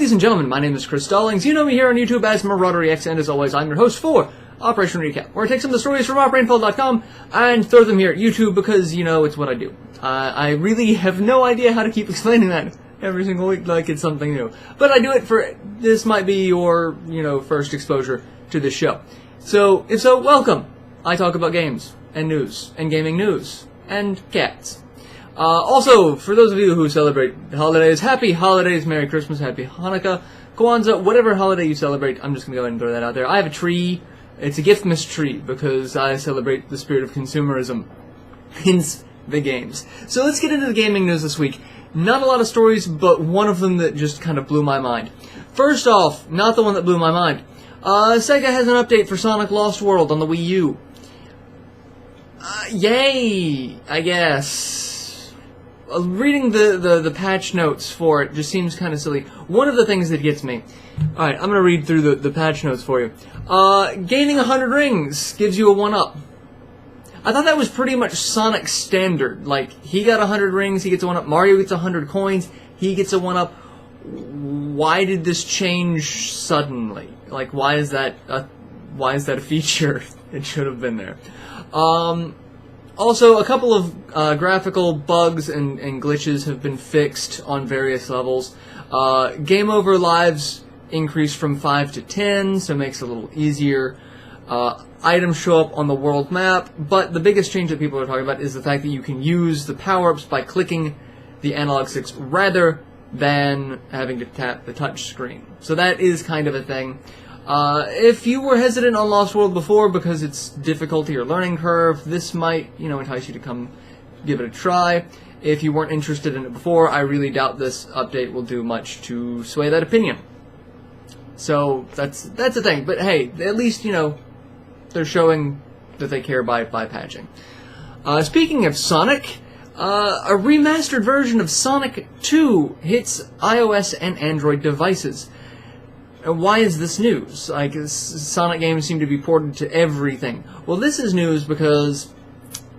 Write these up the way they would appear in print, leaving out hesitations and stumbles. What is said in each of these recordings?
Ladies and gentlemen, my name is Chris Stollings. You know me here on YouTube as MarauderEX, and as always, I'm your host for Operation Recap, where I take some of the stories from OperationFall.com and throw them here at YouTube because, you know, it's what I do. I really have no idea how to keep explaining that every single week like it's something new. But I do it for, this might be your, first exposure to this show. So, if so, welcome. I talk about games, and news, and gaming news, and cats. Also, for those of you who celebrate holidays, happy holidays, Merry Christmas, Happy Hanukkah, Kwanzaa, whatever holiday you celebrate, I'm just going to go ahead and throw that out there. I have a tree. It's a giftmas tree because I celebrate the spirit of consumerism, hence the games. So let's get into the gaming news this week. Not a lot of stories, but one of them that just kind of blew my mind. First off, not the one that blew my mind. Sega has an update for Sonic Lost World on the Wii U. Yay, I guess. Reading the patch notes for it just seems kind of silly. One of the things that gets me... Alright, I'm going to read through the patch notes for you. Gaining 100 rings gives you a 1-up. I thought that was pretty much Sonic's standard. Like, he got 100 rings, he gets a 1-up. Mario gets 100 coins, he gets a 1-up. Why did this change suddenly? Like, why is that a feature? It should have been there. Also, a couple of graphical bugs and glitches have been fixed on various levels. Game over lives increased from 5 to 10, so it makes it a little easier. Items show up on the world map, but the biggest change that people are talking about is the fact that you can use the power-ups by clicking the analog sticks rather than having to tap the touch screen. So that is kind of a thing. If you were hesitant on Lost World before because it's difficulty or learning curve, this might, entice you to come give it a try. If you weren't interested in it before, I really doubt this update will do much to sway that opinion. So that's the thing. But hey, at least, they're showing that they care by patching. Speaking of Sonic, a remastered version of Sonic 2 hits iOS and Android devices. Why is this news? Like, Sonic games seem to be ported to everything. Well, this is news because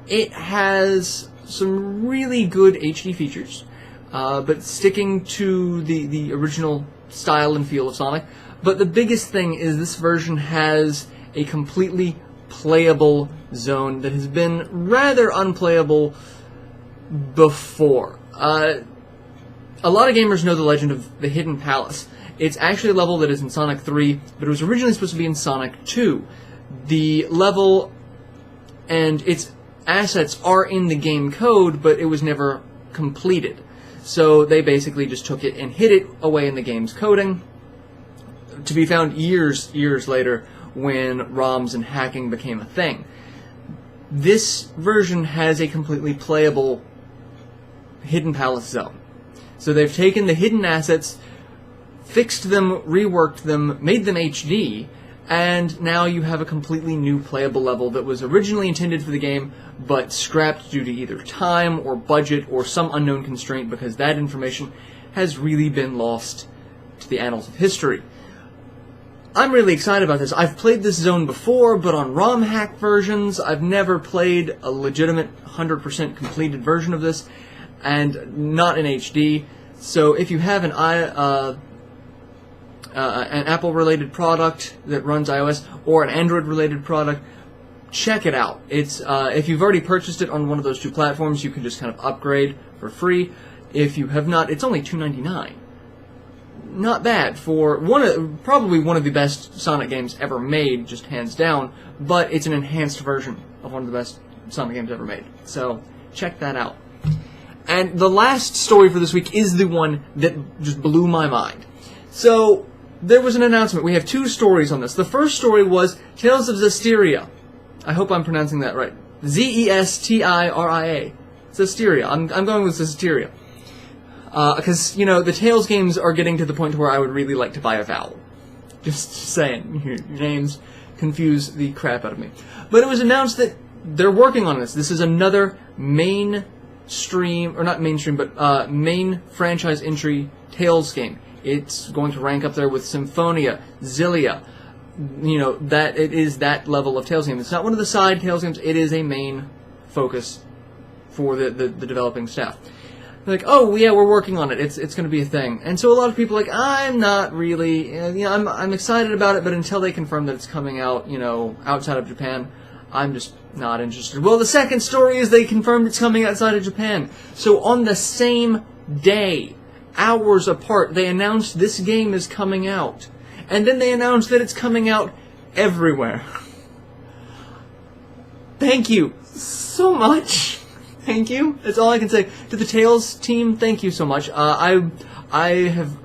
it has some really good HD features, but sticking to the original style and feel of Sonic. But the biggest thing is this version has a completely playable zone that has been rather unplayable before. A lot of gamers know the legend of the Hidden Palace. It's actually a level that is in Sonic 3, but it was originally supposed to be in Sonic 2. The level and its assets are in the game code, but it was never completed. So they basically just took it and hid it away in the game's coding, to be found years later when ROMs and hacking became a thing. This version has a completely playable Hidden Palace zone. So they've taken the hidden assets, fixed them, reworked them, made them HD, and now you have a completely new playable level that was originally intended for the game, but scrapped due to either time or budget or some unknown constraint because that information has really been lost to the annals of history. I'm really excited about this. I've played this zone before, but on ROM hack versions. I've never played a legitimate 100% completed version of this, and not in HD. So if you have an Apple-related product that runs iOS or an Android-related product, check it out. It's if you've already purchased it on one of those two platforms, you can just kind of upgrade for free. If you have not, it's only $2.99. Not bad for probably one of the best Sonic games ever made, just hands down. But it's an enhanced version of one of the best Sonic games ever made. So check that out. And the last story for this week is the one that just blew my mind. So there was an announcement. We have two stories on this. The first story was Tales of Zestiria. I hope I'm pronouncing that right. Zestiria. Zestiria. I'm going with Zestiria. Because, the Tales games are getting to the point where I would really like to buy a vowel. Just saying. Your names confuse the crap out of me. But it was announced that they're working on this. This is another main franchise entry Tales game. It's going to rank up there with Symphonia, Xillia. That it is that level of Tales game. It's not one of the side Tales games. It is a main focus for the developing staff. They're like, oh yeah, we're working on it. It's going to be a thing. And so a lot of people are like, I'm not really, I'm excited about it, but until they confirm that it's coming out, outside of Japan, I'm just not interested. Well, the second story is they confirmed it's coming outside of Japan. So on the same day, hours apart, they announced this game is coming out. And then they announced that it's coming out everywhere. Thank you so much. Thank you. That's all I can say. To the Tales team, thank you so much. I have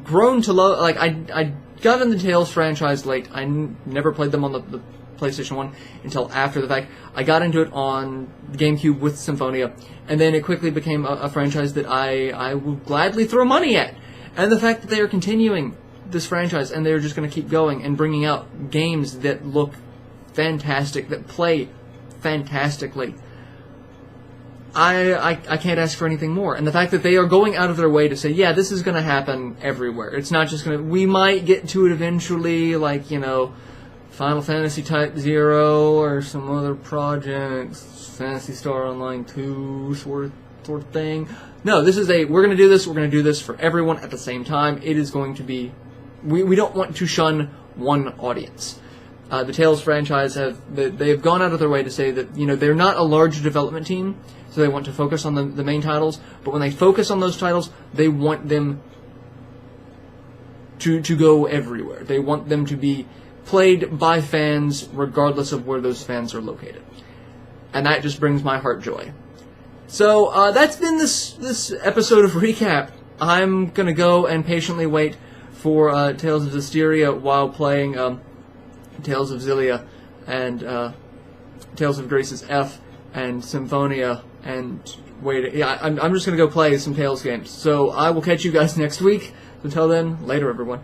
grown to love... I got in the Tales franchise late. I never played them on the PlayStation 1 until after the fact. I got into it on GameCube with Symphonia, and then it quickly became a franchise that I would gladly throw money at. And the fact that they are continuing this franchise, and they're just going to keep going and bringing out games that look fantastic, that play fantastically, I can't ask for anything more. And the fact that they are going out of their way to say, yeah, this is going to happen everywhere. It's not just going to... We might get to it eventually, like, Final Fantasy Type 0 or some other projects, Phantasy Star Online 2 sort of thing. No, this is we're going to do this, we're going to do this for everyone at the same time. It is going to be... We don't want to shun one audience. The Tales franchise they've gone out of their way to say that, they're not a large development team, so they want to focus on the main titles, but when they focus on those titles, they want them to go everywhere. They want them to be played by fans regardless of where those fans are located. And that just brings my heart joy. So, that's been this episode of Recap. I'm gonna go and patiently wait for Tales of Zestiria while playing Tales of Xillia and Tales of Graces F and Symphonia and wait. Yeah, I'm just gonna go play some Tales games. So I will catch you guys next week. Until then, later everyone.